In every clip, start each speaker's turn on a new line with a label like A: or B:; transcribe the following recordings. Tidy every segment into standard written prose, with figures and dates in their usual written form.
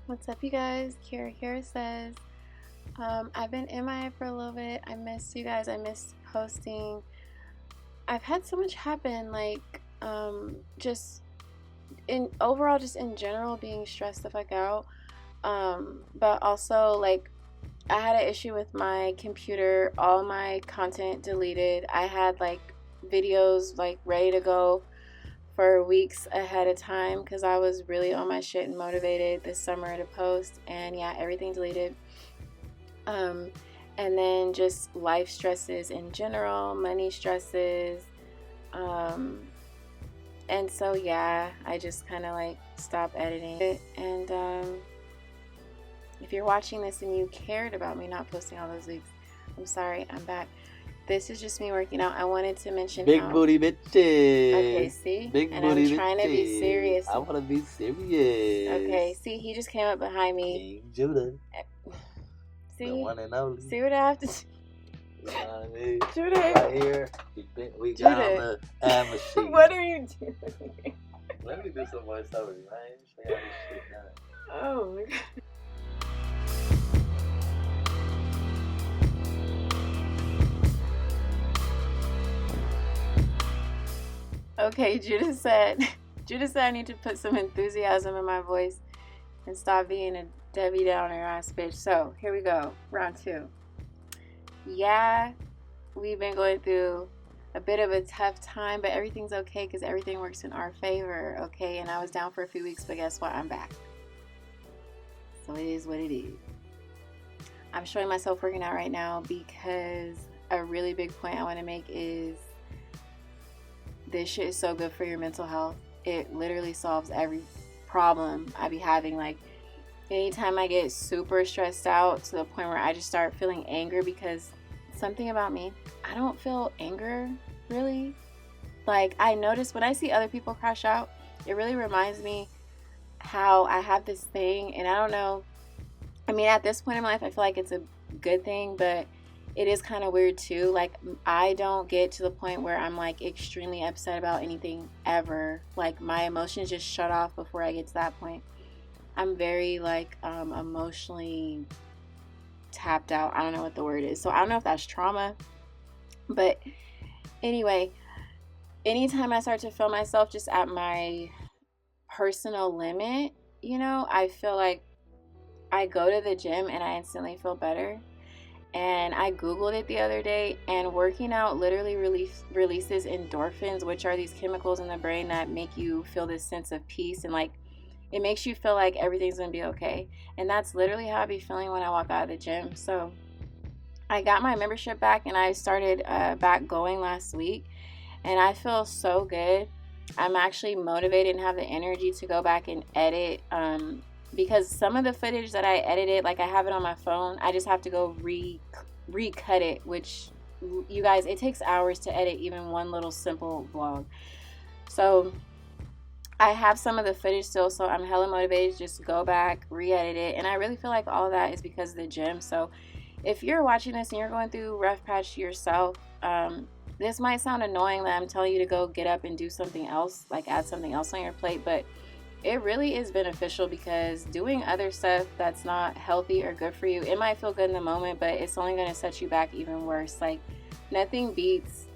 A: What's up, you guys? Kiarrasays. I've been MIA for a little bit. I missed you guys. I missed posting. I've had so much happen, like just in overall, just in general, being stressed the fuck out. But also, like, I had an issue with my computer. All my content deleted. I had like videos like ready to go for weeks ahead of time because I was really on my shit and motivated this summer to post, and yeah, everything deleted. um and then just life stresses in general, money stresses, um and so yeah, I just kind of like stopped editing it. And if you're watching this and you cared about me not posting all those weeks, I'm sorry, I'm back. This is just me working out. I wanted to mention
B: Big
A: how...
B: booty bitches.
A: Okay, see?
B: Big
A: and
B: booty
A: I'm trying
B: bitches.
A: to be serious.
B: I want to be serious.
A: Okay, see, he just came up behind me.
B: King Judah.
A: See?
B: The one and only.
A: See what I have to do?
B: You know what I mean?
A: Judah.
B: Right here. We got on the ad machine.
A: What are you doing?
B: Let me do some more stuff with you, man. Just say all this shit now.
A: Oh my god. Okay, Judah said I need to put some enthusiasm in my voice and stop being a Debbie Downer ass bitch. So here we go, round 2. Yeah, we've been going through a bit of a tough time, but everything's okay because everything works in our favor, okay? And I was down for a few weeks, but guess what? I'm back. So it is what it is. I'm showing myself working out right now because a really big point I want to make is this shit is so good for your mental health. It literally solves every problem I be having. Like, anytime I get super stressed out to the point where I just start feeling anger, because something about me, I don't feel anger really. Like, I notice when I see other people crash out, it really reminds me how I have this thing, and I don't know. I mean, at this point in my life, I feel like it's a good thing, but it is kind of weird too. Like, I don't get to the point where I'm like extremely upset about anything ever. Like, my emotions just shut off before I get to that point. I'm very like emotionally tapped out. I don't know what the word is. So I don't know if that's trauma. But anyway, anytime I start to feel myself just at my personal limit, I feel like I go to the gym and I instantly feel better. And I googled it the other day, and working out literally releases endorphins, which are these chemicals in the brain that make you feel this sense of peace, and like it makes you feel like everything's gonna be okay. And that's literally how I be feeling when I walk out of the gym. So I got my membership back and I started back going last week, and I feel so good. I'm actually motivated and have the energy to go back and edit, because some of the footage that I edited, like, I have it on my phone. I just have to go recut it, which, you guys, it takes hours to edit even one little simple vlog. So I have some of the footage still, so I'm hella motivated to just go back, re-edit it. And I really feel like all of that is because of the gym. So if you're watching this and you're going through a rough patch yourself, this might sound annoying that I'm telling you to go get up and do something else, like add something else on your plate, but it really is beneficial, because doing other stuff that's not healthy or good for you, it might feel good in the moment, but it's only going to set you back even worse. Like, nothing beats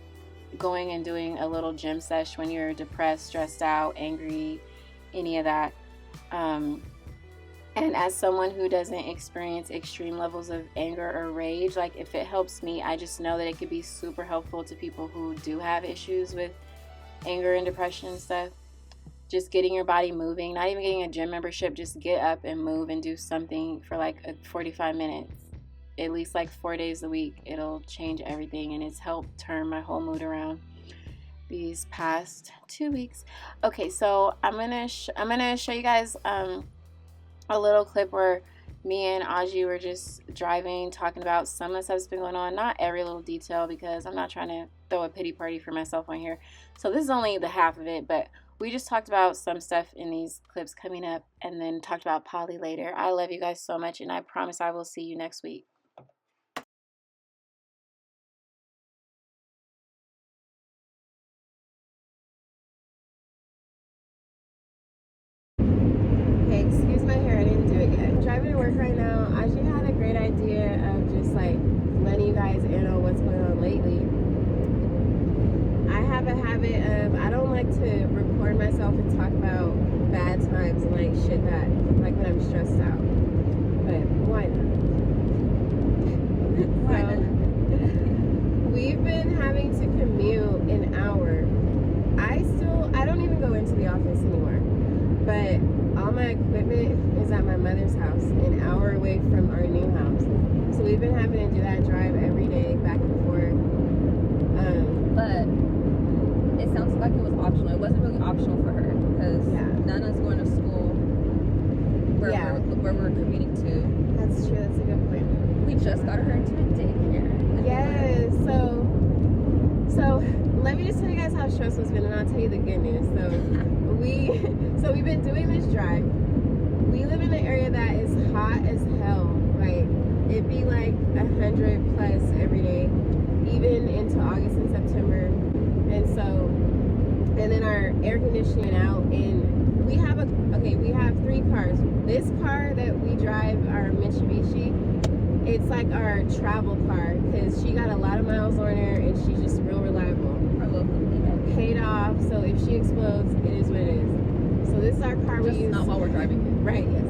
A: going and doing a little gym sesh when you're depressed, stressed out, angry, any of that. And as someone who doesn't experience extreme levels of anger or rage, like, if it helps me, I just know that it could be super helpful to people who do have issues with anger and depression and stuff. Just getting your body moving, not even getting a gym membership, just get up and move and do something for like 45 minutes, at least like 4 days a week. It'll change everything, and it's helped turn my whole mood around these past 2 weeks. Okay, so I'm gonna show you guys a little clip where me and Aji were just driving, talking about some of the stuff that's been going on. Not every little detail, because I'm not trying to throw a pity party for myself on here. So this is only the half of it, but we just talked about some stuff in these clips coming up, and then talked about poly later. I love you guys so much, and I promise I will see you next week. Okay, excuse my hair, I didn't do it yet. all my equipment is at my mother's house, an hour away from our new house. So we've been having to do that drive every day, back and forth.
C: But it sounds like it was optional. It wasn't really optional for her because Nana's going to school where we're commuting to.
A: That's true. That's a good point.
C: We just got her into a daycare.
A: Yes. So let me just tell you guys how stressful it's been, and I'll tell you the good news. So we've been doing this drive. We live in an area that is hot as hell. Like it'd be like 100 plus every day, even into August and September. And then our air conditioning out, and we have 3 cars. This car that we drive, our Mitsubishi, it's like our travel car because she got a lot of miles on her and she's just real reliable. Paid off, so if she explodes, it is what it is. So this is our car we use.
C: Not while we're driving it.
A: Right, yes.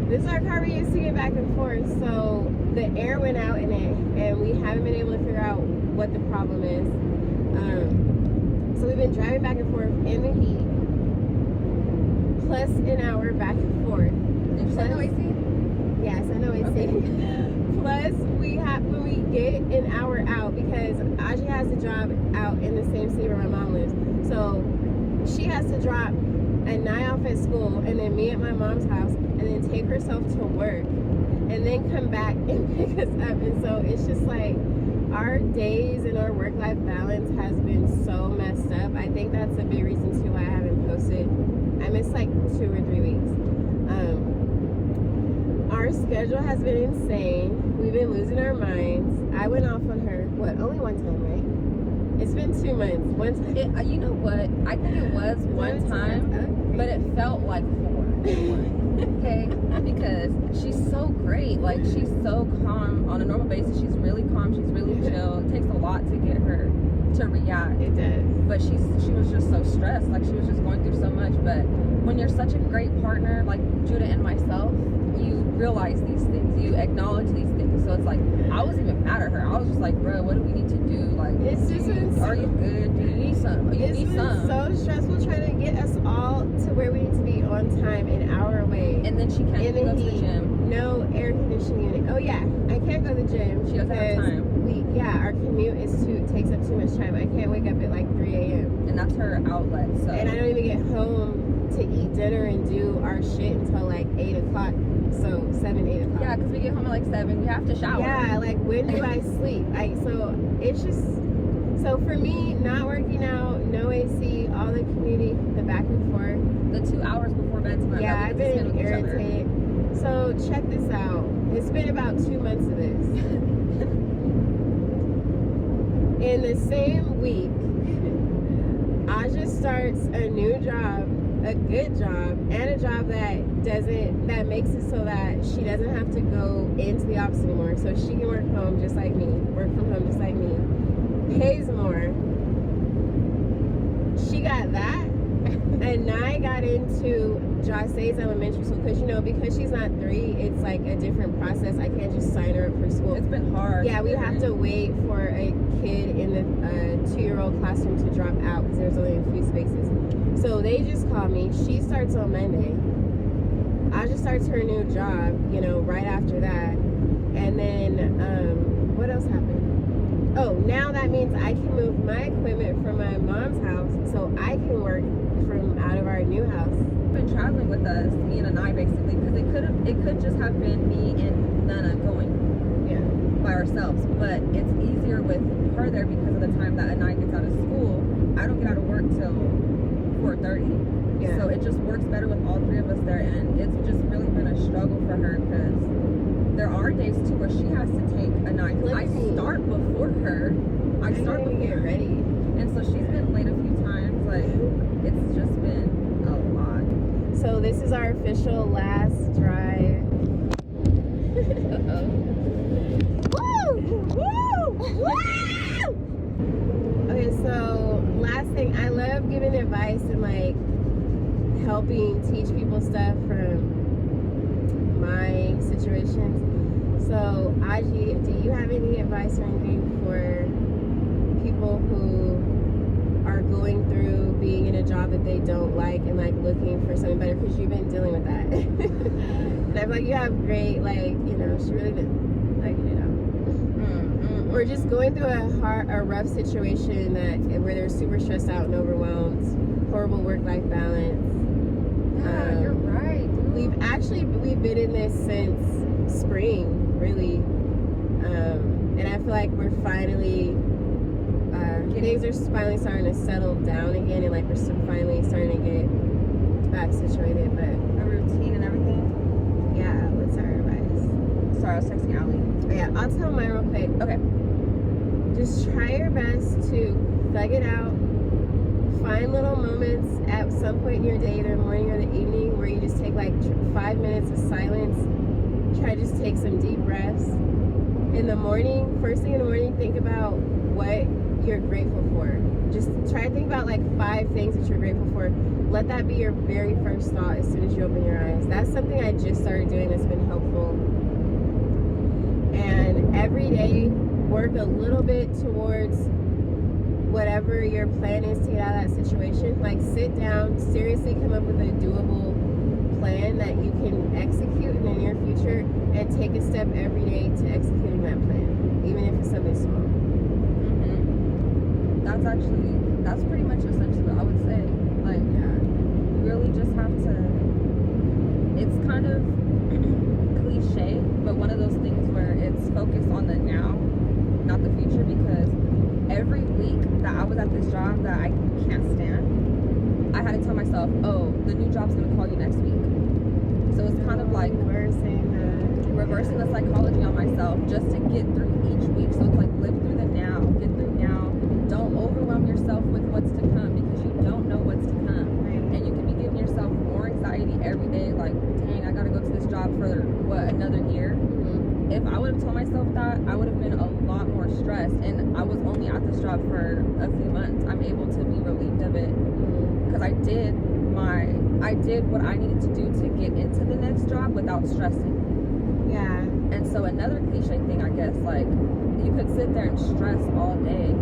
A: This is our car we use to get back and forth. So the air went out in it, and we haven't been able to figure out what the problem is. So we've been driving back and forth in the heat, plus an hour back and forth.
C: Did you say no AC?
A: Yes, I know AC. Okay. Plus, when we get an hour out, because Aji has a job out in the same city where my mom lives, so she has to drop a night off at school, and then me at my mom's house, and then take herself to work, and then come back and pick us up. And so it's just like our days and our work-life balance has been so messed up. I think that's a big reason too why I haven't posted. I missed like 2 or 3 weeks. Our schedule has been insane. We've been losing our minds. I went off on her, only one time, right? It's been 2 months. One time.
C: You know what? I think it was one time, but it felt like 4. Okay? Because she's so great. Like, she's so calm. On a normal basis, she's really calm. She's really chill. It takes a lot to get her to react.
A: It does.
C: But she was just so stressed. Like, she was just going through so much. But when you're such a great partner, like Judah and myself, you realize these things. You acknowledge these things. So it's like, I wasn't even mad at her. I was just like, bro, what do we need to do? Like, are you good? Do you need some?
A: It's been so stressful trying to get us all to where we need to be on time, an hour away.
C: And then she can't go to the gym.
A: No air conditioning unit. Oh yeah, I can't go to the gym.
C: She doesn't have time.
A: Our commute takes up too much time. I can't wake up at like 3 a.m.
C: And that's her outlet. So.
A: And I don't even get home to eat dinner and do our shit until like 8 o'clock. So 7, 8 o'clock.
C: Yeah, because we get home at like 7. We have to shower.
A: Yeah, like when do I sleep? So it's just, so for me, not working out, no AC, all the commuting, the back and forth.
C: The 2 hours before bedtime.
A: Yeah, I've been irritated. So check this out. It's been about 2 months of this. In the same week, Aja starts a new job, a good job, and a job that makes it so that she doesn't have to go into the office anymore. So she can work home just like me, work from home just like me. Pays more. She got that. And I got into kiarrasays elementary school because she's not 3, it's like a different process. I can't just sign her up for school.
C: It's been hard.
A: Yeah, we have to wait for a kid in the 2-year-old classroom to drop out because there's only a few spaces. So they just called me. She starts on Monday. I just starts her new job, right after that. And then what else happened? Oh, now that means I can move my equipment from my mom's house so I can work from out of our new house.
C: Been traveling with us, me and Anai, basically, because it could just have been me and Nana going by ourselves, but it's easier with her there because of the time that Anai gets out of school. I don't get out of work till 4:30, so it just works better with all 3 of us there, and it's just really been a struggle for her because there are days too where she has to take Anai. I start before her. I start before
A: get ready,
C: and so she's been late a few times. Like, it's just been a lot.
A: So this is our official last drive. Uh-oh. Woo! Okay, so last thing, I love giving advice and like helping teach people stuff from my situations. So Aji, do you have any advice or anything for people who
D: are going through being in a job that they don't like and like looking for something better, because you've been dealing with that. And I'm like, you have great, like, you know, she really been like, you know, or just going through a rough situation where they're super stressed out and overwhelmed, horrible work-life balance.
C: Yeah, you're right.
D: We've been in this since spring, really, and I feel like we're finally things are finally starting to settle down again, and like we're finally starting to get back situated. But
C: A routine and everything.
D: yeah, what's our advice?
C: Sorry, I was texting Allie.
D: Yeah, I'll tell mine real quick.
C: Okay.
D: Just try your best to thug it out. Find little moments at some point in your day, either morning or the evening, where you just take like 5 minutes of silence. Try to just take some deep breaths. In the morning, first thing in the morning, think about what you're grateful for. Just try to think about like 5 things that you're grateful for. Let that be your very first thought as soon as you open your eyes. That's something I just started doing that's been helpful. And every day, work a little bit towards whatever your plan is to get out of that situation. Like, sit down, seriously come up with a doable plan that you can execute in the near future, and take a step every day to executing that plan, even if it's something small.
C: That's pretty much essentially what I would say. Like,
D: Yeah.
C: you really just have to, it's kind of cliche, but one of those things where it's focused on the now, not the future, because every week that I was at this job that I can't stand, I had to tell myself, oh, the new job's gonna call you next week. So it's kind of like reversing the psychology on myself just to get through each week. So it's like, live through the now, get through now. Don't overwhelm yourself with what's to come, because you don't know what's to come. And you can be giving yourself more anxiety every day, like, dang, I gotta go to this job for another year. If I would have told myself that, I would have been a lot more stressed. And I was only at this job for a few months. I'm able to be relieved of it because I did what I needed to do to get into the next job without stressing.
D: Yeah.
C: And so another cliche thing, I guess, like, you could sit there and stress all day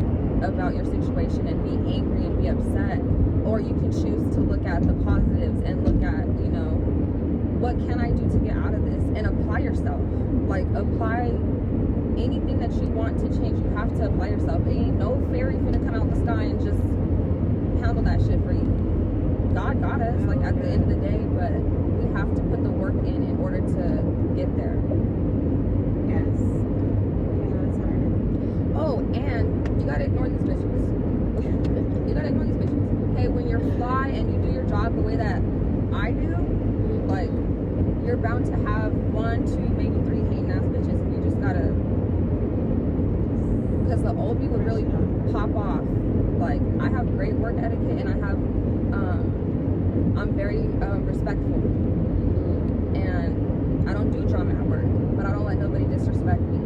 C: about your situation and be angry and be upset, or you can choose to look at the positives and look at, you know, what can I do to get out of this, and apply yourself. Like, apply anything that you want to change. You have to apply yourself. Ain't no fairy gonna come out the sky and just handle that shit for you. God got us, like, at the end of the day, but we have to put the work in order to get there.
D: Yes. Yeah, it's hard.
C: Oh, and you gotta ignore these bitches. You gotta ignore these bitches. Hey, when you're fly and you do your job the way that I do, like, you're bound to have 1, 2, maybe 3 hating ass bitches, and you just gotta, because the old me would really pop off. Like, I have great work etiquette, and I'm very respectful, and I don't do drama at work, but I don't let nobody disrespect me.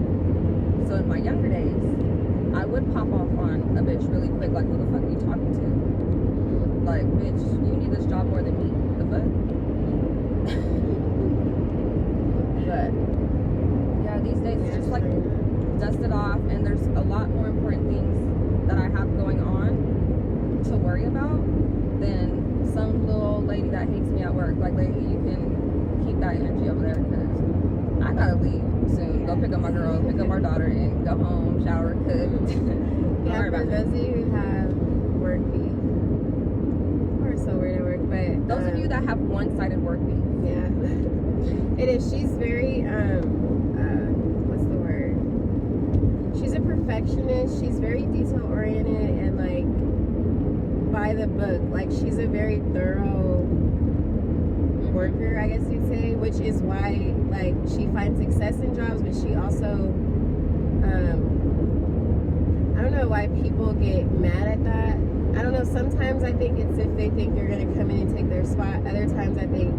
C: So in my younger days, I would pop off on a bitch really quick, like, who the fuck are you talking to? Like, bitch, you need this job more than me. The fuck? But yeah, these days it's just like dust it off, and there's a lot more important things that I have going on to worry about than some little old lady that hates me at work. Like, lady, you can keep that energy over there, because I gotta leave soon. Go pick up my girl, pick up our daughter, and go home, shower, cook.
D: Yeah, for those of you who have work beat, or so weird at work, but
C: those of you that have one-sided work beat.
D: Yeah. It is. She's very, what's the word? She's a perfectionist. She's very detail oriented and, like, by the book. Like, she's a very thorough worker, I guess you'd say, which is why, like, she finds success in jobs, but she also, I don't know why people get mad at that. I don't know. Sometimes I think it's if they think you're going to come in and take their spot. Other times I think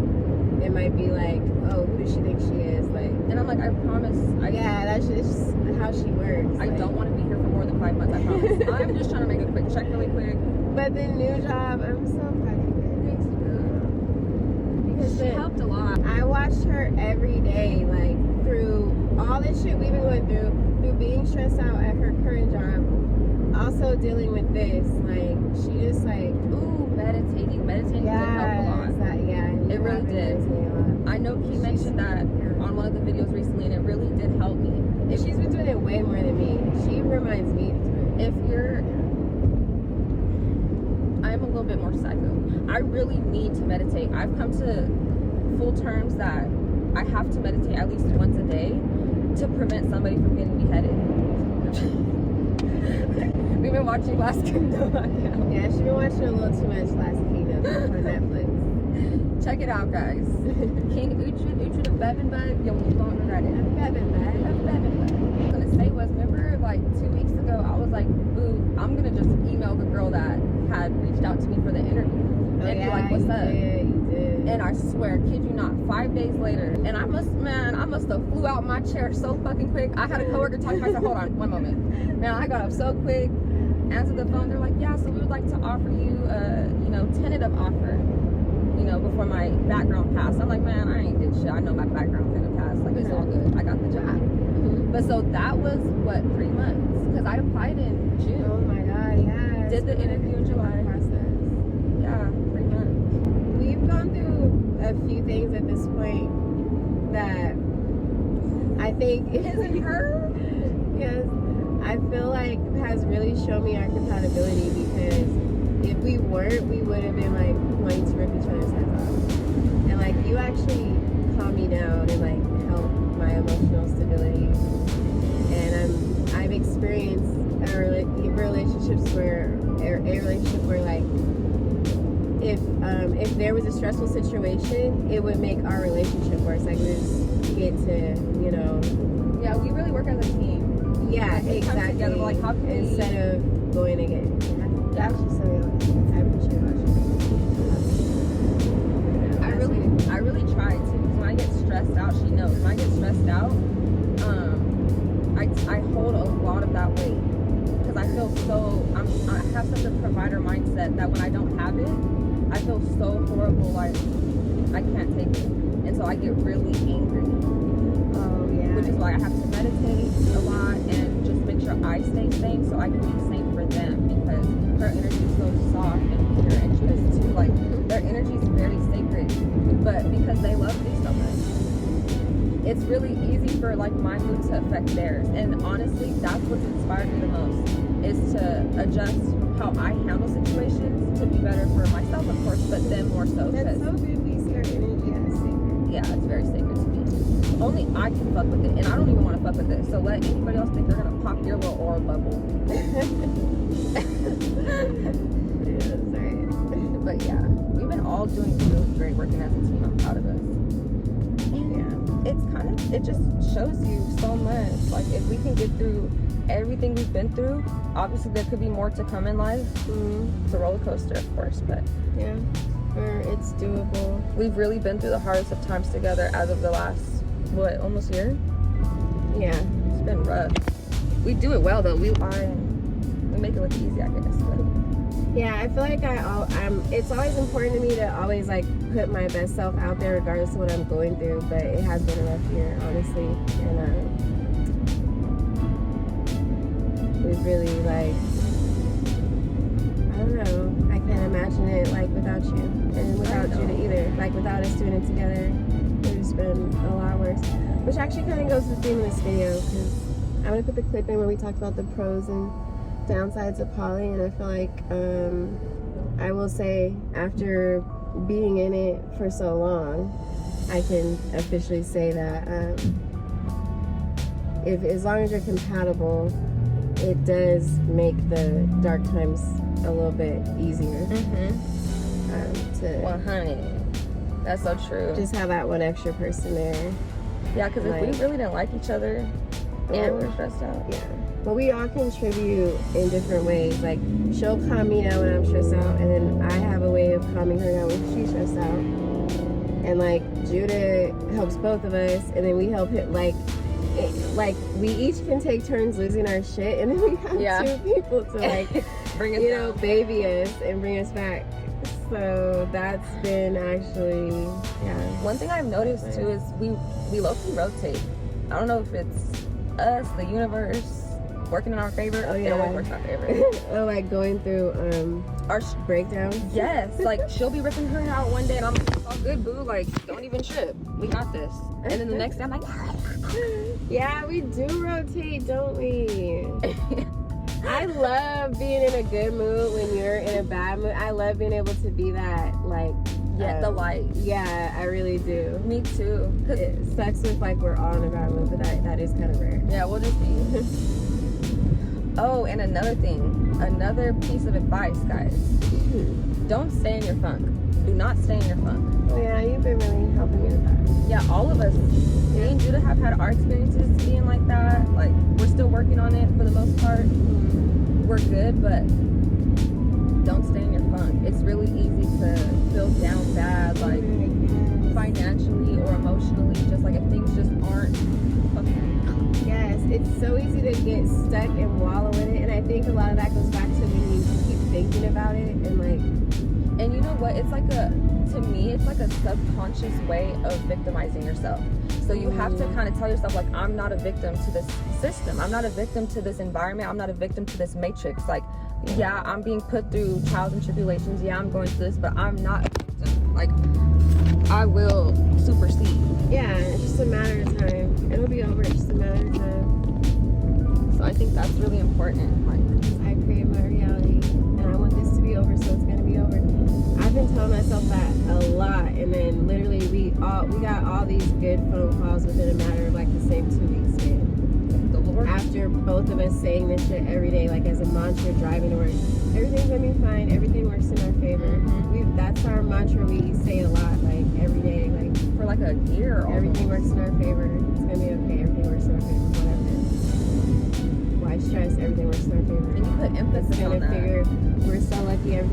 D: it might be like, oh, who does she think she is? Like,
C: and I'm like, I promise.
D: Yeah, that's just how she works.
C: I don't want to be here for more than 5 months, I promise. I'm just trying to make a quick check really quick.
D: But the new job, I'm so happy with. Because
C: She helped a lot.
D: I watched her every day, like, through all this shit we've been going through being stressed out at her current job. also dealing with this, like, she just like,
C: Ooh, meditating did help a lot. It really did. I know Key mentioned that on one of the videos recently, and it really did help me.
D: If she's been doing it way more than me. She reminds me to do it.
C: I'm a little bit more psycho. I really need to meditate. I've come to full terms that I have to meditate at least once a day to prevent somebody from getting beheaded. We've been watching Last Kingdom right now.
D: Yeah, she's been watching a little too much Last Kingdom on Netflix.
C: Check it out, guys. King Uhtred of Bevenbud. You'll don't regret it.
D: Bevenbud.
C: What I was gonna say was, remember like 2 weeks ago, I was like, boo, I'm gonna just email the girl that had reached out to me for the interview and be like, what's up?
D: You did.
C: And I swear, kid you not, 5 days later, and I must have flew out my chair so fucking quick. I had a coworker talk to me. I said, hold on, one moment. Man, I got up so quick, answered the phone. They're like, yeah, so we would like to offer you a, tentative offer, before my background passed. I'm like, man, I ain't did shit. I know my background's gonna pass. Like, it's all good. I got the job. But so that was, what, 3 months? Because I applied in June.
D: Oh my God, yeah.
C: Did the interview in July.
D: Process.
C: Yeah, 3 months.
D: We've gone through a few things at this point that I think
C: Isn't her?
D: yes, I feel like has really shown me our compatibility, because if we weren't, we would have been like wanting to rip each other's heads off. And like, you actually calm me down and like help my emotional stability. And I've experienced relationships where like, if there was a stressful situation, it would make our relationship worse. Like, we just get to,
C: Yeah, we really work as a team.
D: yeah,
C: Like, we come
D: exactly.
C: together, like, how can we-
D: instead of going again.
C: Yeah.
D: She's so young. I appreciate
C: I really try to, because when I get stressed out, she knows. When I get stressed out, I hold a lot of that weight, because I feel I have such a provider mindset that when I don't have it, I feel so horrible, like I can't take it, and so I get really angry.
D: Oh yeah.
C: Which is why I have to meditate a lot and just make sure I stay sane, so I can be sane for them, because her energy is so soft and pure, and she is too. Like, their energy is very sacred, but because they love me so much, it's really easy for like my mood to affect theirs. And honestly, that's what's inspired me the most, is to adjust how I handle situations to be better for myself, of course, but then more so.
D: That's so good. We see our energy as sacred.
C: Yeah, it's very sacred to me. Only I can fuck with it, and I don't even want to fuck with it. So let anybody else think they're gonna pop your little aura bubble.
D: Yeah, that's right.
C: But yeah, we've been all doing really great working as a team. I'm proud of us.
D: Yeah.
C: It just shows you so much. Like, if we can get through everything we've been through, obviously there could be more to come in life. It's a roller coaster, of course, but
D: Yeah. Or it's doable.
C: we've really been through the hardest of times together as of the last, almost year?
D: Yeah.
C: It's been rough. We do it well, though. We make it look easy, I guess. But
D: Yeah, I feel like it's always important to me to always like put my best self out there regardless of what I'm going through, but it has been a rough year, honestly. And we've really like, I don't know, I can't imagine it like without you, and without Judah either. Like, without us doing it together, it would have been a lot worse. Which actually kind of goes to the theme of this video, because I'm gonna put the clip in where we talked about the pros and downsides of poly, and I feel like I will say, after being in it for so long, I can officially say that as long as you're compatible, it does make the dark times a little bit easier.
C: 100. That's so true.
D: Just have that one extra person there.
C: Yeah, because if we really didn't like each other and we were stressed out.
D: Yeah. But we all contribute in different ways. Like, she'll calm me down when I'm stressed out, and then I have a way of calming her down when she's stressed out. And like, Judah helps both of us, and then we help him. Like we each can take turns losing our shit, and then we have two people to like
C: bring us
D: baby us and bring us back. So that's been actually,
C: One thing I've noticed too is we low-key rotate. I don't know if it's us, the universe, working in our favor,
D: Oh,
C: it
D: yeah.
C: always works in our favor.
D: Oh, like going through
C: Our
D: breakdowns.
C: Yes, like she'll be ripping her out one day and I'm like, it's all good, boo, like don't even trip, we got this. And then the next day I'm like,
D: Yeah, we do rotate, don't we? I love being in a good mood when you're in a bad mood. I love being able to be that, like,
C: yeah, the light.
D: Yeah, I really do.
C: Me too.
D: It sucks if like we're all in a bad mood, but that is kind of rare.
C: Yeah, we'll just be. Oh, and another thing, another piece of advice, guys. Don't stay in your funk. Do not stay in your funk.
D: Oh yeah, you've been really helping me with that.
C: Yeah, all of us. Me and Judah have had our experiences being like that. Like, we're still working on it for the most part. We're good, but don't stay in your funk. It's really easy to feel down bad, like financially or emotionally, just like if things just aren't okay.
D: Yes, it's so easy to get stuck and wallow in it, and I think a lot of that goes back to when you keep thinking about it and like.
C: And you know what? It's like to me, it's like a subconscious way of victimizing yourself. So you have to kind of tell yourself, like, I'm not a victim to this system. I'm not a victim to this environment. I'm not a victim to this matrix. Like, yeah, I'm being put through trials and tribulations. Yeah, I'm going through this, but I'm not a victim. Like, I will supersede.
D: Yeah, it's just a matter of time. It'll be over. It's just a matter of time.
C: So I think that's really important. Like,
D: I create my reality, and I want this to be over, so it's gonna be over. I've been telling myself that a lot, and then literally we got all these good phone calls within a matter of like the same 2 weeks span.
C: the Lord.
D: After both of us saying this shit every day, like as a mantra driving to work, everything's gonna be fine. Everything works in our favor. That's our mantra. We say it a lot, like every day, like
C: For like a year.
D: everything works in our favor. It's gonna be okay. Everything works in our favor. Whatever. Why stress? Everything works in our favor.
C: And you put emphasis
D: It's
C: on
D: gonna
C: that.
D: figure. We're so lucky. It's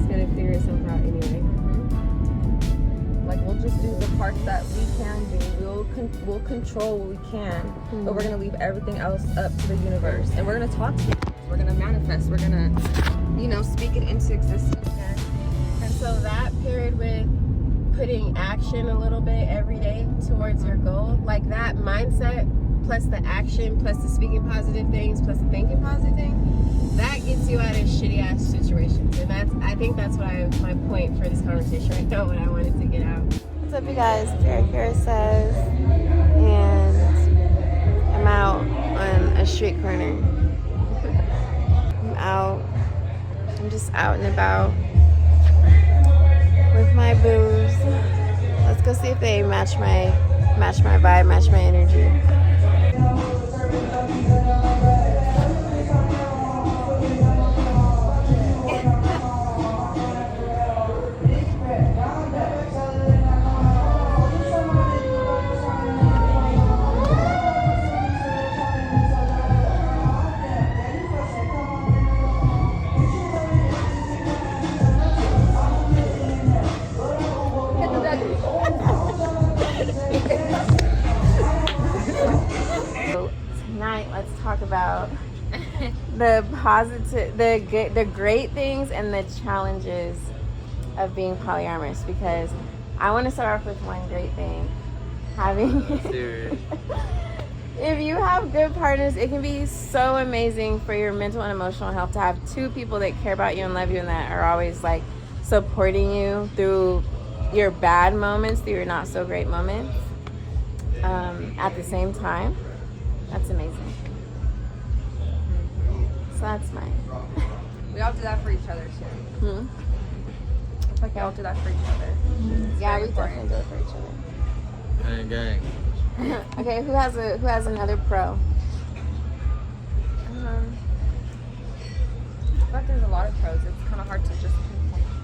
D: gonna figure itself out anyway.
C: Like, we'll just do the parts that we can do. We'll control what we can, but we're gonna leave everything else up to the universe. And we're gonna talk to it. We're gonna manifest. We're gonna, speak it into existence.
D: And so that paired with putting action a little bit every day towards your goal, like that mindset plus the action plus the speaking positive things plus the thinking positive things, that gets you out of shitty ass situations. And I think that's my point for this conversation right now, what I wanted to get out. What's up, you guys? Kiarrasays, and I'm out on a street corner. I'm just out and about with my booze. Let's go see if they match my vibe, match my energy. Tonight, let's talk about the great things and the challenges of being polyamorous, because I want to start off with one great thing. If you have good partners, it can be so amazing for your mental and emotional health to have two people that care about you and love you and that are always like supporting you through your bad moments, through your not so great moments, at the same time. That's amazing. So that's mine.
C: We all do that for each other too. It's like we all do that for each other.
D: Yeah, we definitely do it for each other.
B: Gang.
D: Okay, who has another pro?
C: I feel like there's a lot of pros. It's kind of hard to just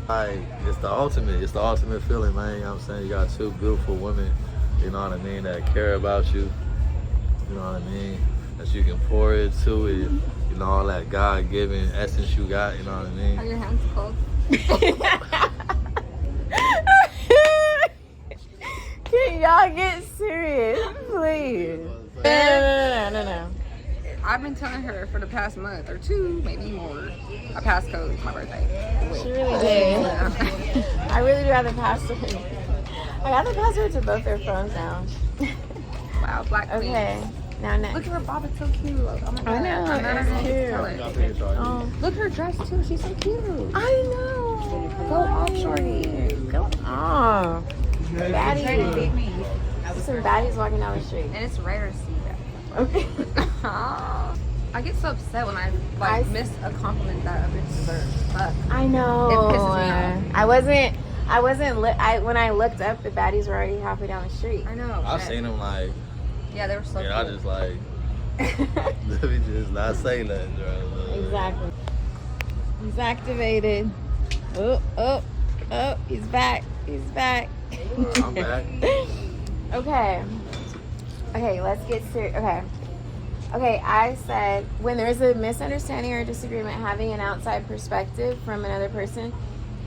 C: pinpoint.
B: It's the ultimate feeling, man. You know what I'm saying? You got two beautiful women, you know what I mean, that care about you. You know what I mean? That you can pour into it. You know, all that God-given essence you got, you know what I mean?
C: Are your hands cold?
D: Can y'all get serious, please? No.
C: I've been telling her for the past month or two, maybe more. I passed code my birthday.
D: She really did. I really do have the password. I got the password to both their phones now.
C: Wow, Black Queen.
D: Okay.
A: Now next.
C: Look at her bob, it's so cute. Oh my god.
A: I know, it's cute. Oh,
C: Look her dress too, she's so cute.
A: I know.
C: Go off, shorty.
A: Go off. Baddie. Some baddies walking down the street.
C: And it's rare to see that.
A: Okay.
C: I get so upset when I miss a compliment that a bitch deserves. Fuck.
A: I know.
C: It pisses me off.
A: When I looked up, the baddies were already halfway down the street.
C: I know.
B: I've seen them like,
C: yeah, they were so
B: I
C: cute.
B: just like, let me just not say nothing, bro.
A: Exactly. He's activated. Oh, he's back. He's back.
B: I'm back.
A: Okay, let's get serious. Okay, I said when there's a misunderstanding or disagreement, having an outside perspective from another person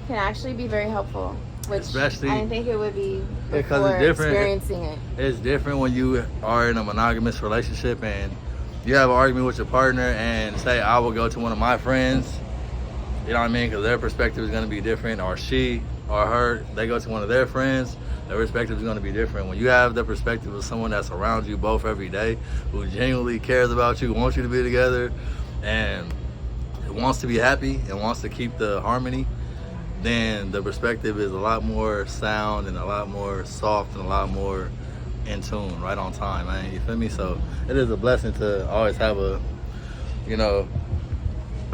A: can actually be very helpful. Which
B: Especially
A: I didn't think it would be
B: because
A: before
B: it's different.
A: experiencing it.
B: It's different when you are in a monogamous relationship and you have an argument with your partner and say, I will go to one of my friends. You know what I mean? Because their perspective is going to be different. Or she or her, they go to one of their friends. Their perspective is going to be different. When you have the perspective of someone that's around you both every day, who genuinely cares about you, wants you to be together, and wants to be happy and wants to keep the harmony, then the perspective is a lot more sound and a lot more soft and a lot more in tune, right on time, man. You feel me? So it is a blessing to always have a,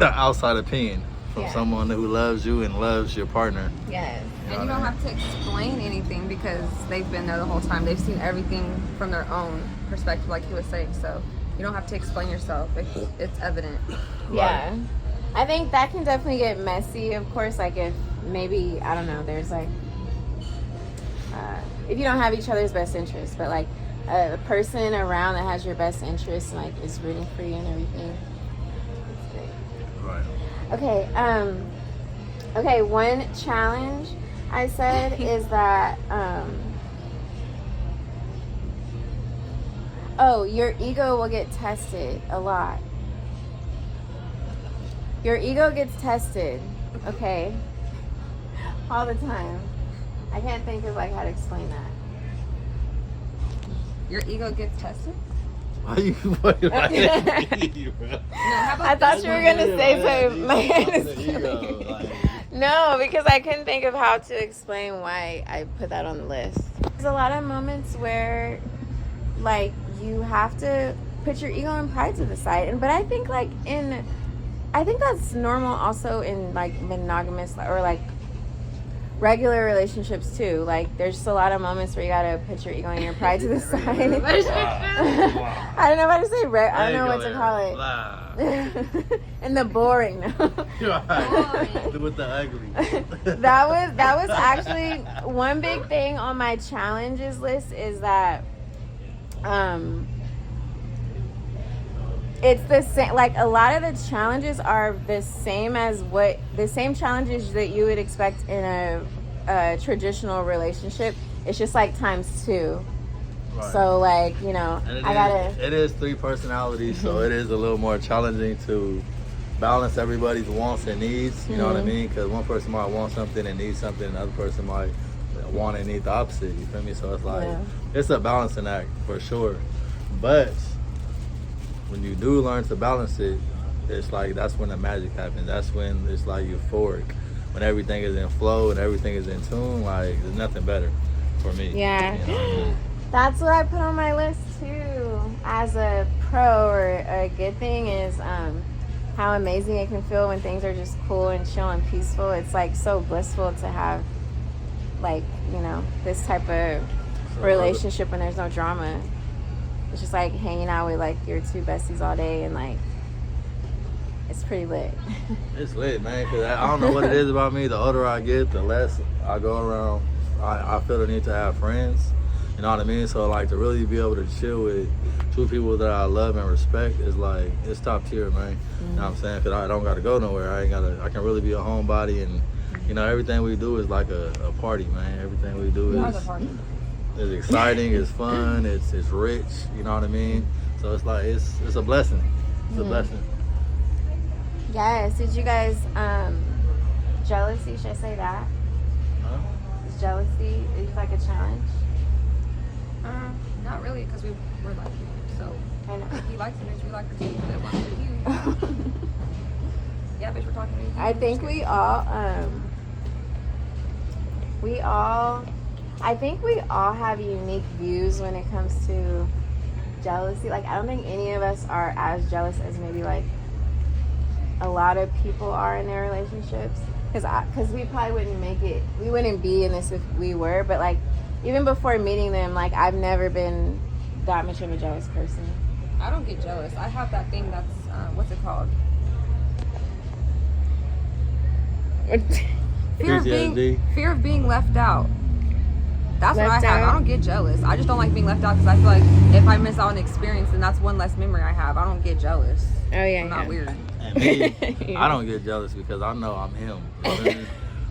B: outside opinion from someone who loves you and loves your partner.
A: Yes.
C: And you don't have to explain anything because they've been there the whole time. They've seen everything from their own perspective, like he was saying. So you don't have to explain yourself. It's evident.
A: Yeah. I think that can definitely get messy, of course, like if maybe, I don't know, there's like, if you don't have each other's best interests, but like a person around that has your best interests and like is rooting for you and everything. It's great.
B: Right.
A: Okay, one challenge I said is that, your ego will get tested a lot. Your ego gets tested, okay? All the time. I can't think of like how to explain that.
C: Your ego gets tested?
B: Why you fucking like that?
A: I thought you were gonna say something. My hand is killing me. No, because I couldn't think of how to explain why I put that on the list. There's a lot of moments where, like, you have to put your ego and pride to the side, but I think I think that's normal also in like monogamous or like regular relationships too. Like there's just a lot of moments where you gotta put your ego and your pride to the side. I don't know how to say I don't know what to call it. And the boring.
B: With the ugly.
A: that was actually one big thing on my challenges list is that it's the same, like a lot of the challenges are the same challenges that you would expect in a traditional relationship. It's just like times 2. Right. So like, it
B: is 3 personalities, so it is a little more challenging to balance everybody's wants and needs, you know what I mean? Because one person might want something and need something, and the other person might want and need the opposite, you feel me? So it's like, it's a balancing act for sure. But when you do learn to balance it, it's like that's when the magic happens. That's when it's like euphoric. When everything is in flow and everything is in tune, like there's nothing better for me.
A: Yeah.
B: You know what I mean?
A: That's what I put on my list too. As a pro or a good thing is how amazing it can feel when things are just cool and chill and peaceful. It's like so blissful to have like, this type of relationship when there's no drama. It's just like hanging out with like your 2 besties all day and like it's pretty lit.
B: It's lit, man, because I don't know what it is about me. The older I get, the less I go around. I feel the need to have friends. You know what I mean? So like to really be able to chill with 2 people that I love and respect is like, it's top tier, man. You know what I'm saying? Because I don't got to go nowhere. I can really be a homebody, and everything we do is like a party, man. Everything we do is exciting, it's fun, it's rich, you know what I mean? So it's like it's a blessing. It's a blessing.
A: Yes. Did you guys jealousy, should I say that?
B: Huh?
A: Is jealousy like a challenge?
C: Not really. silly because we're like you. So
A: I know.
C: he likes the bitch, we like her too. But it wasn't you. Yeah, bitch, we're talking to you.
A: I think we all have unique views when it comes to jealousy. Like, I don't think any of us are as jealous as maybe like a lot of people are in their relationships. Because we probably we wouldn't be in this if we were. But like, even before meeting them, like, I've never been that much of a jealous person.
C: I don't get jealous. I have that thing that's what's it called? Fear of being left out. That's what I have. I don't get jealous. I just don't like being left out because I feel like if I miss out on an experience, then that's one less memory I have. I don't get jealous.
A: Oh yeah,
C: I'm not weird.
B: And me, I don't get jealous because I know I'm him. You know what I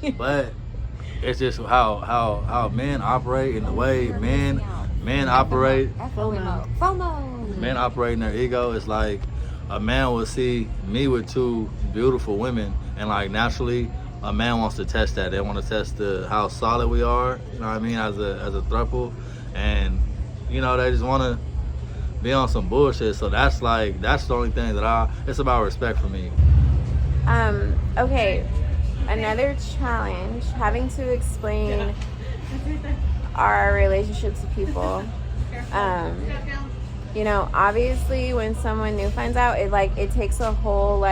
B: mean? But it's just how men operate and the way men operate.
A: FOMO.
B: Men operate in their ego. It's like a man will see me with two beautiful women, and like naturally, a man wants to test that. They want to test how solid we are. You know what I mean? As a throuple, and you know they just want to be on some bullshit. So that's the only thing that it's about respect for me.
A: Okay, another challenge, having to explain our relationship to people. You know, obviously when someone new finds out, it takes a whole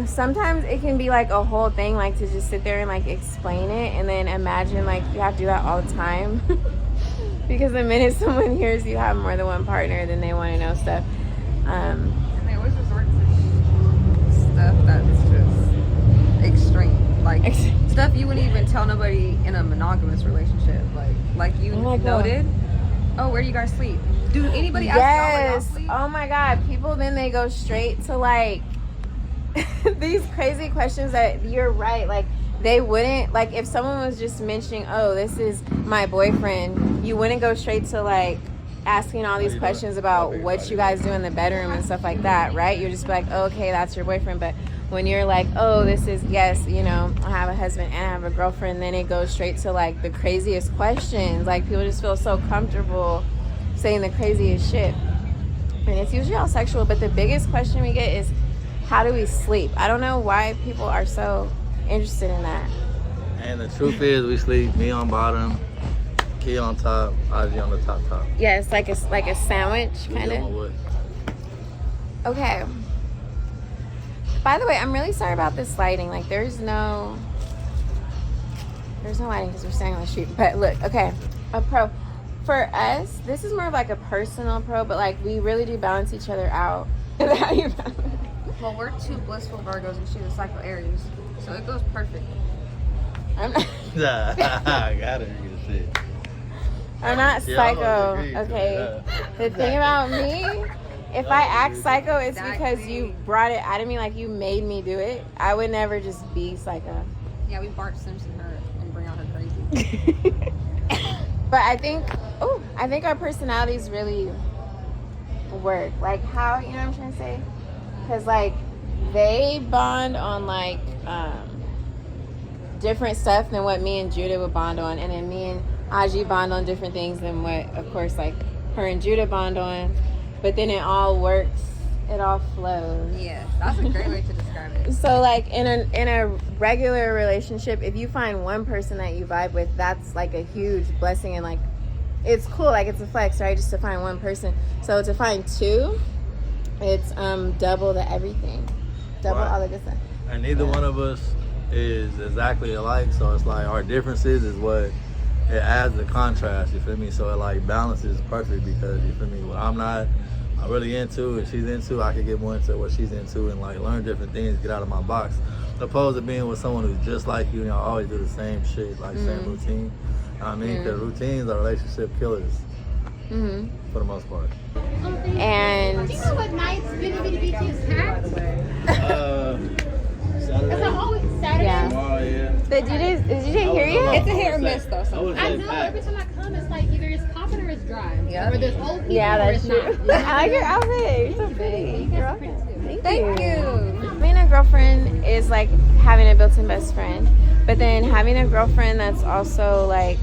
A: sometimes it can be like a whole thing, like to just sit there and like explain it, and then imagine like you have to do that all the time. Because the minute someone hears you have more than one partner, then they want to know stuff.
C: And they always resort to stuff that's just extreme. Like stuff you wouldn't even tell nobody in a monogamous relationship. Like you noted. Oh, where do you guys sleep? Do anybody ask y'all where y'all sleep?
A: Oh my God. People then they go straight to like these crazy questions that you're right. Like they wouldn't, like if someone was just mentioning, oh, this is my boyfriend, you wouldn't go straight to like asking all these questions about what you guys do in the bedroom and stuff like that, right? You're just like, oh, okay, that's your boyfriend. But when you're like, oh, this is, yes, you know, I have a husband and I have a girlfriend, then it goes straight to like the craziest questions. Like people just feel so comfortable saying the craziest shit. And it's usually all sexual, but the biggest question we get is, how do we sleep? I don't know why people are so interested in that.
B: And the truth is, we sleep me on bottom, Key on top, Ivy on the top.
A: Yeah, it's like a sandwich kind of. Okay. By the way, I'm really sorry about this lighting. Like there's no lighting because we're standing on the street. But look, okay, a pro. For us, this is more of like a personal pro, but like we really do balance each other out. Is that how you balance?
C: Well, we're two blissful Virgos and she's a psycho Aries, so it goes perfect.
A: I'm not.
B: I got it. You shit.
A: I'm not psycho. Okay. The thing about me, if I act psycho, it's because you brought it out of me, like you made me do it. I would never just be psycho.
C: Yeah, we Bart Simpson her and bring out her crazy.
A: But I think our personalities really work. Like how, you know what I'm trying to say? Because like they bond on like different stuff than what me and Judah would bond on, and then me and Aji bond on different things than what, of course, like her and Judah bond on. But then it all works. It all flows.
C: Yeah, that's a great way to describe it.
A: So like in a regular relationship, if you find one person that you vibe with, that's like a huge blessing, and like it's cool, like it's a flex, right? Just to find one person. So to find two, it's double the everything, double all the good stuff.
B: And neither one of us is exactly alike, so it's like our differences is what it adds the contrast, you feel me? So it like balances perfect because, you feel me, what I'm really into and she's into, I can get more into what she's into and like learn different things, get out of my box, opposed to being with someone who's just like you and y'all always do the same shit, like same routine. I mean, because routines are relationship killers for the most part.
A: And
E: do you know what nights Bitty Bitty Beach is packed?
B: Saturday.
E: It's always Saturday.
A: Yeah.
B: Tomorrow, yeah.
A: did you hear yet?
C: It's a hit or miss though. Sometimes.
E: I know, every time I come, it's like either it's popping or it's dry.
C: Yep.
E: Or there's old people
A: Yeah,
E: or
A: that's
E: it's
A: true.
E: not.
A: I like your outfit. You're so pretty. You're
E: That's pretty
A: welcome.
E: too.
C: Thank you.
A: Being a girlfriend is like having a built-in best friend, but then having a girlfriend that's also like,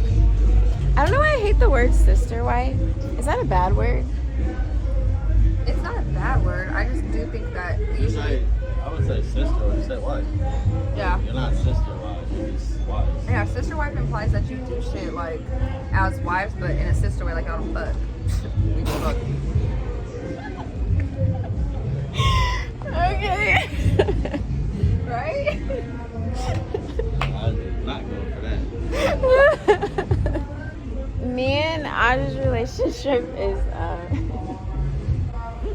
A: I don't know why I hate think the word sister wife, is that a bad word?
C: It's not a bad word. I just do think that usually,
B: I would say sister or you say wife.
C: yeah.
B: You're not sister wife, you're just wife.
C: Yeah, sister wife implies that you do shit like as wives, but in a sister way, like y'all don't fuck. We just fuck.
A: Okay.
C: Right?
B: I did not go for that.
A: Me and Audrey's relationship is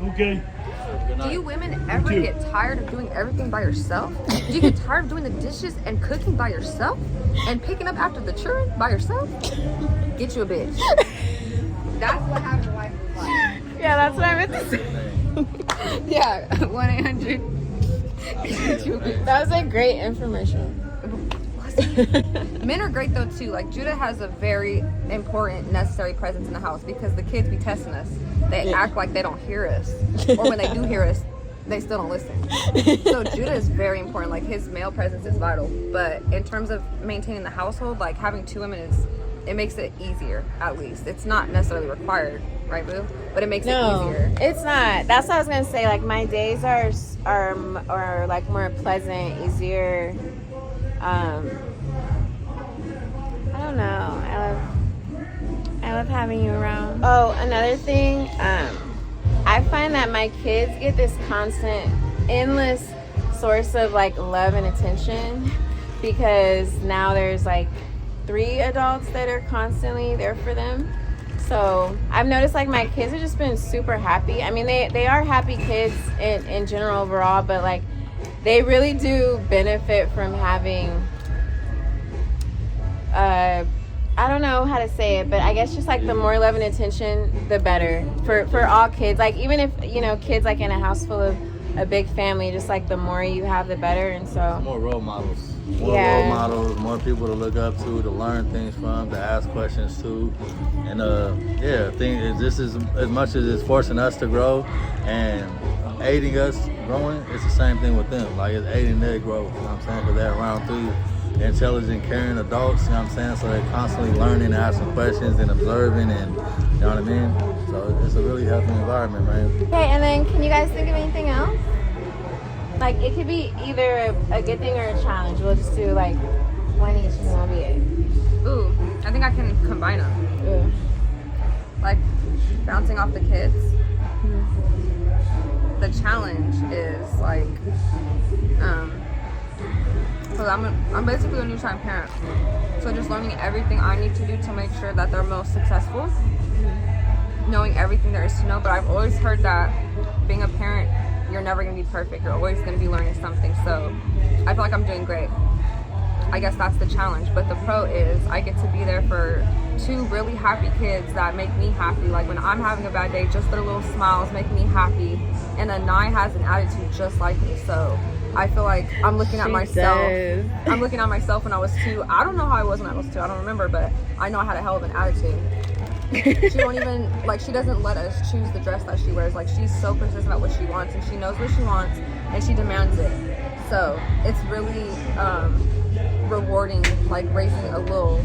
F: Okay.
C: Do you women ever get tired of doing everything by yourself? Do you get tired of doing the dishes and cooking by yourself? And picking up after the children by yourself? Get you a bitch. That's what having a wife is like.
A: yeah, that's what I meant to say.
C: Yeah, 1-800. Get you a bitch.
A: That was a great infomercial.
C: Men are great though too. Like Judah has a very important, necessary presence in the house because the kids be testing us. They act like they don't hear us, or when they do hear us, they still don't listen. So Judah is very important. Like his male presence is vital. But in terms of maintaining the household, like having two women it makes it easier. At least it's not necessarily required, right, Boo? But it makes it easier.
A: It's not. That's what I was gonna say. Like my days are like more pleasant, easier. I don't know. I love having you around. Oh, another thing. I find that my kids get this constant, endless source of like love and attention because now there's like 3 adults that are constantly there for them. So I've noticed like my kids have just been super happy. I mean, they are happy kids in general overall, but like they really do benefit from having I don't know how to say it, but I guess just like the more love and attention, the better for all kids. Like even if, you know, kids like in a house full of a big family, just like the more you have, the better. And so
B: More role models. Role models, more people to look up to learn things from, to ask questions to. And I think this is as much as it's forcing us to grow and aiding us growing, it's the same thing with them. Like it's aiding their growth, you know what I'm saying? Because they're around 3 intelligent, caring adults, you know what I'm saying? So they're constantly learning, asking questions and observing, and you know what I mean? So it's a really healthy environment, man.
A: Okay, and then can you guys think of anything else? Like it could be either a good thing or a challenge. We'll just do like one each and that'll be it.
C: Ooh, I think I can combine them.
A: Ooh.
C: Like bouncing off the kids. The challenge is like, so I'm basically a new time parent. So just learning everything I need to do to make sure that they're most successful. Knowing everything there is to know, but I've always heard that being a parent, you're never gonna be perfect. You're always gonna be learning something. So I feel like I'm doing great. I guess that's the challenge. But the pro is I get to be there for 2 really happy kids that make me happy. Like when I'm having a bad day, just their little smiles make me happy. And Anai has an attitude just like me. So I feel like I'm looking at myself. I'm looking at myself when I was 2. I don't know how I was when I was 2. I don't remember, but I know I had a hell of an attitude. She won't even, like, she doesn't let us choose the dress that she wears. Like, she's so persistent about what she wants, and she knows what she wants, and she demands it. So it's really rewarding, like raising a little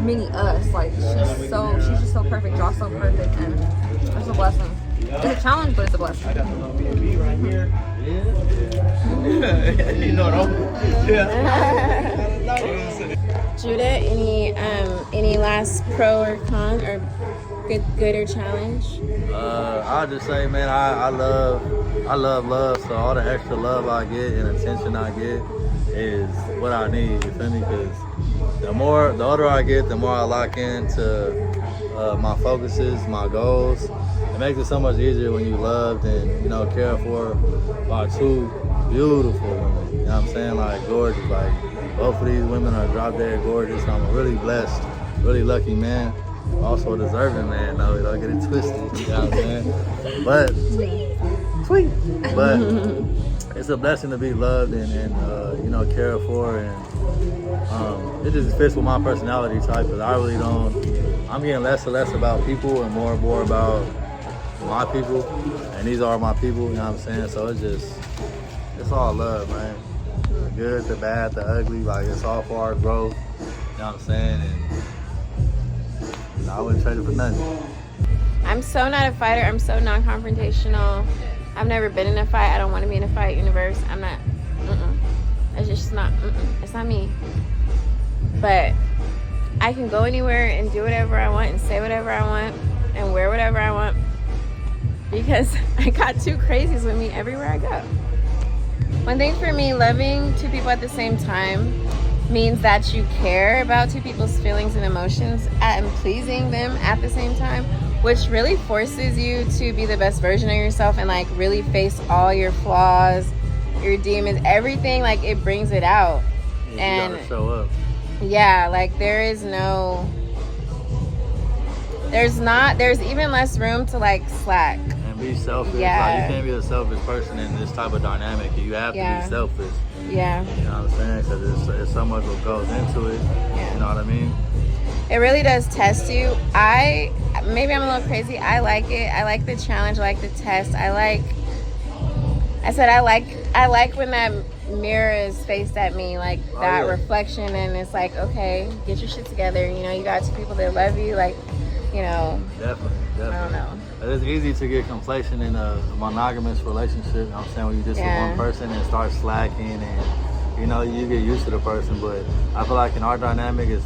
C: mini us. Like she's just so perfect. Josh's so perfect, and it's a blessing. It's a challenge, but it's a blessing.
F: I got the B right here. Yeah. You know what I'm Yeah.
A: Judah, any last pro or con or good or challenge?
B: I'll just say, man, I love love. So all the extra love I get and attention I get is what I need. You feel me? Because the older I get, the more I lock into my focuses, my goals. It makes it so much easier when you loved and cared for by 2 beautiful women. You know what I'm saying? Like gorgeous. Like both of these women are drop dead gorgeous. I'm a really blessed, really lucky man. Also a deserving man, though. Don't get it twisted. You know what I'm saying? But sweet. But it's a blessing to be loved and cared for, and it just fits with my personality type. Because I really don't. I'm getting less and less about people and more and more about my people, and these are my people. You know what I'm saying? So it's all love, man. The good, the bad, the ugly. Like it's all for our growth. You know what I'm saying? And I wouldn't trade it for nothing.
A: I'm so not a fighter. I'm so non-confrontational. I've never been in a fight. I don't want to be in a fight universe. I'm not. It's just not. It's not me. But I can go anywhere and do whatever I want and say whatever I want and wear whatever I want because I got two crazies with me everywhere I go. One thing for me, loving two people at the same time means that you care about two people's feelings and emotions and pleasing them at the same time, which really forces you to be the best version of yourself and like really face all your flaws, your demons, everything. Like it brings it out.
B: You
A: and
B: gotta show up.
A: Yeah, like there's even less room to like slack.
B: And be selfish.
A: Yeah.
B: Like, you can't be a selfish person in this type of dynamic. You have to be selfish.
A: Yeah.
B: You know what I'm saying? Because there's so much what goes into it.
A: Yeah.
B: You know what I mean?
A: It really does test you. Maybe I'm a little crazy. I like it. I like the challenge. I like the test. I like when that mirror is faced at me, like that reflection, and it's like, okay, get your shit together. You know, you got two people that love you, like, you know.
B: Definitely.
A: I don't know.
B: It's easy to get complacent in a monogamous relationship. You know what I'm saying? When you just with one person and start slacking, and you know you get used to the person. But I feel like in our dynamic, it's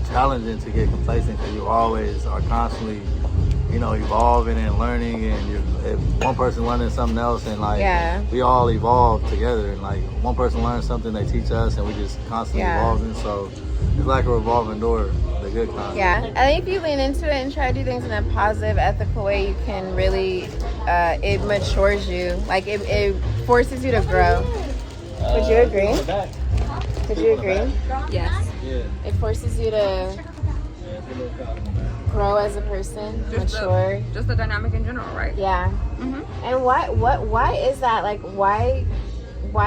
B: challenging to get complacent because you always are constantly, you know, evolving and learning, and if one person learning something else, and like we all evolve together, and like one person learns something, they teach us, and we just constantly evolving. So it's like a revolving door, the good kind.
A: Yeah, I think if you lean into it and try to do things in a positive, ethical way, you can really, it matures you. Like it forces you to grow. Would you agree? Would you agree?
C: Yes.
B: Yeah.
A: It forces you to grow as a person, mature.
C: Just the dynamic in general, right?
A: Yeah. And why is that? Like, why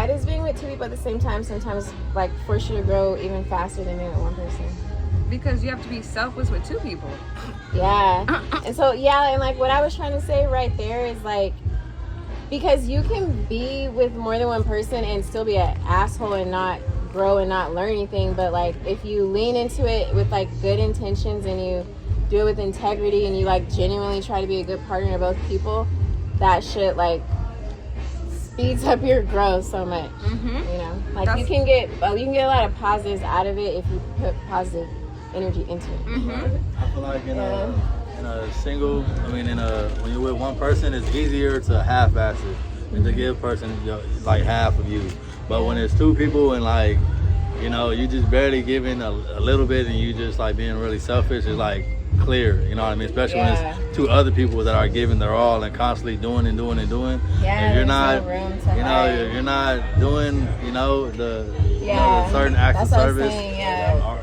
A: does being with two people at the same time sometimes like force you to grow even faster than being with one person?
C: Because you have to be selfless with two people.
A: Yeah. And so, and like what I was trying to say right there is like, because you can be with more than one person and still be an asshole and not grow and not learn anything, but like if you lean into it with like good intentions and you do it with integrity and you like genuinely try to be a good partner to both people, that shit like speeds up your growth so much. You know, like you can get a lot of positives out of it if you put positive energy into it.
B: I feel like in a single, when you're with one person, it's easier to half-ass it and to give a person like half of you. But when it's two people and like, you know, you just barely giving a little bit and you just like being really selfish, it's like clear, you know what I mean? Especially when it's two other people that are giving their all and constantly doing and doing and doing.
A: Yeah,
B: you're not,
A: no room to
B: you're not doing, the certain acts of service or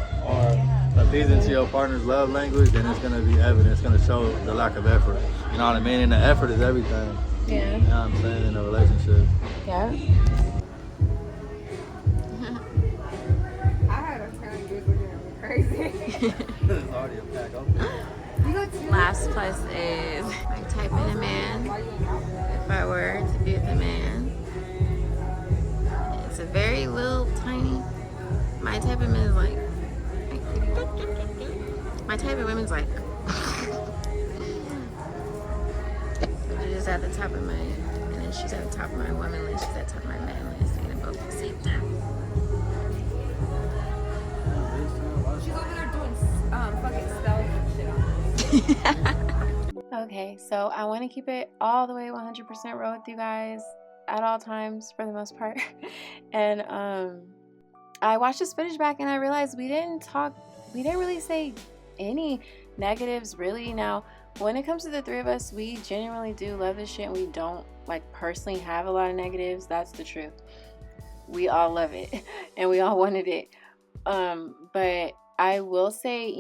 B: appeasing to your partner's love language, then it's gonna be evident. It's gonna show the lack of effort. You know what I mean? And the effort is everything.
A: Yeah.
B: You know what I'm saying? In a relationship.
A: Yeah.
C: I had a friend who was looking at me crazy.
B: It's already a pack open.
A: Last place is like type in a man. If I were to be with a man, it's a very little tiny. My type of man is like. My type of women's like. She's at the top of my, and then she's at the top of my woman list. She's at the top of my man list. And they're both at the same time.
C: She's over there doing fucking stealth shit on.
A: Okay, so I want to keep it all the way 100% real with you guys at all times for the most part. And I watched this footage back and I realized we didn't really say any negatives really. Now, when it comes to the three of us, we genuinely do love this shit and we don't like personally have a lot of negatives. That's the truth. We all love it and we all wanted it. But I will say,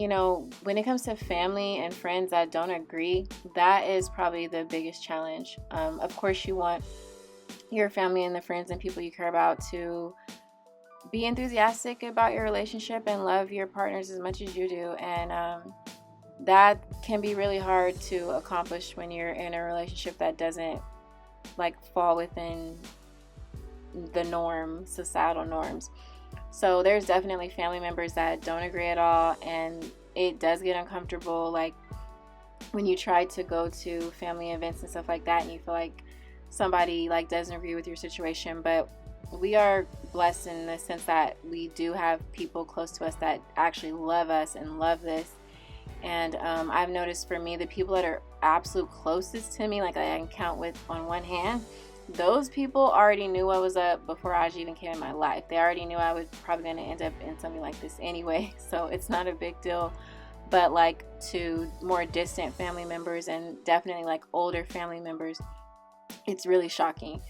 A: when it comes to family and friends that don't agree, that is probably the biggest challenge. Of course, you want your family and the friends and people you care about to be enthusiastic about your relationship and love your partners as much as you do. And that can be really hard to accomplish when you're in a relationship that doesn't fall within the norm, societal norms. So there's definitely family members that don't agree at all, and it does get uncomfortable, like when you try to go to family events and stuff like that and you feel like somebody like doesn't agree with your situation. But we are blessed in the sense that we do have people close to us that actually love us and love this. And I've noticed for me, the people that are absolute closest to me, like I can count with on one hand, those people already knew what was up before Aj even came in my life. They already knew I was probably going to end up in something like this anyway, so it's not a big deal. But like to more distant family members and definitely like older family members, it's really shocking.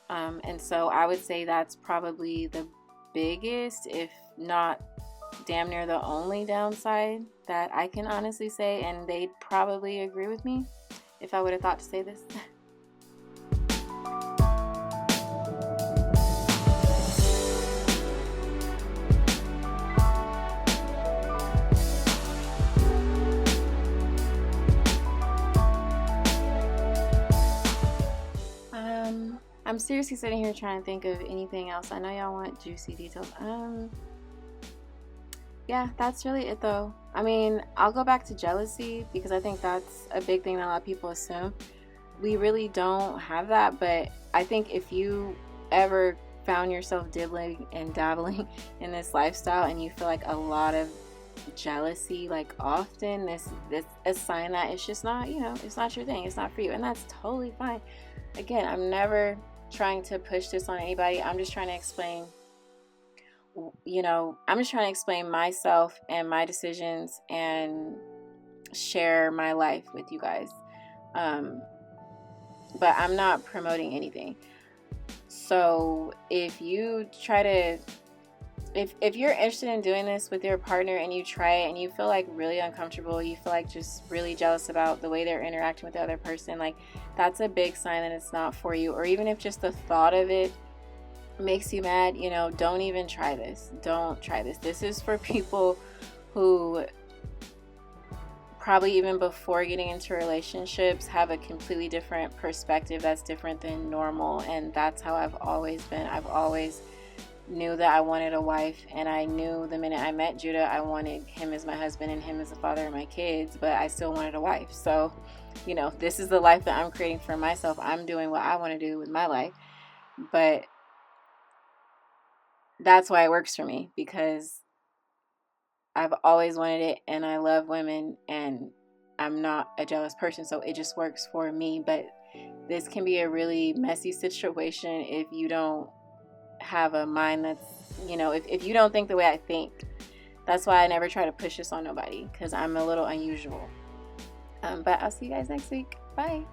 A: And so I would say that's probably the biggest, if not damn near the only downside that I can honestly say, and they'd probably agree with me if I would have thought to say this. I'm seriously sitting here trying to think of anything else. I know y'all want juicy details. Yeah, that's really it though. I mean, I'll go back to jealousy because I think that's a big thing that a lot of people assume. We really don't have that, but I think if you ever found yourself dibbling and dabbling in this lifestyle and you feel like a lot of jealousy like often, this a sign that it's just not, it's not your thing, it's not for you, and that's totally fine. Again, I'm never trying to push this on anybody. I'm just trying to explain myself and my decisions and share my life with you guys. But I'm not promoting anything. So if you try to, if you're interested in doing this with your partner and you try it and you feel like really uncomfortable, you feel like just really jealous about the way they're interacting with the other person, like that's a big sign that it's not for you. Or even if just the thought of it makes you mad, don't even try this. Don't try this. This is for people who probably even before getting into relationships have a completely different perspective that's different than normal. And that's how I've always been. I've always knew that I wanted a wife, and I knew the minute I met Judah I wanted him as my husband and him as the father of my kids, but I still wanted a wife. So this is the life that I'm creating for myself. I'm doing what I want to do with my life, but that's why it works for me, because I've always wanted it and I love women and I'm not a jealous person, so it just works for me. But this can be a really messy situation if you don't have a mind that's, if you don't think the way I think. That's why I never try to push this on nobody, because I'm a little unusual. But I'll see you guys next week. Bye.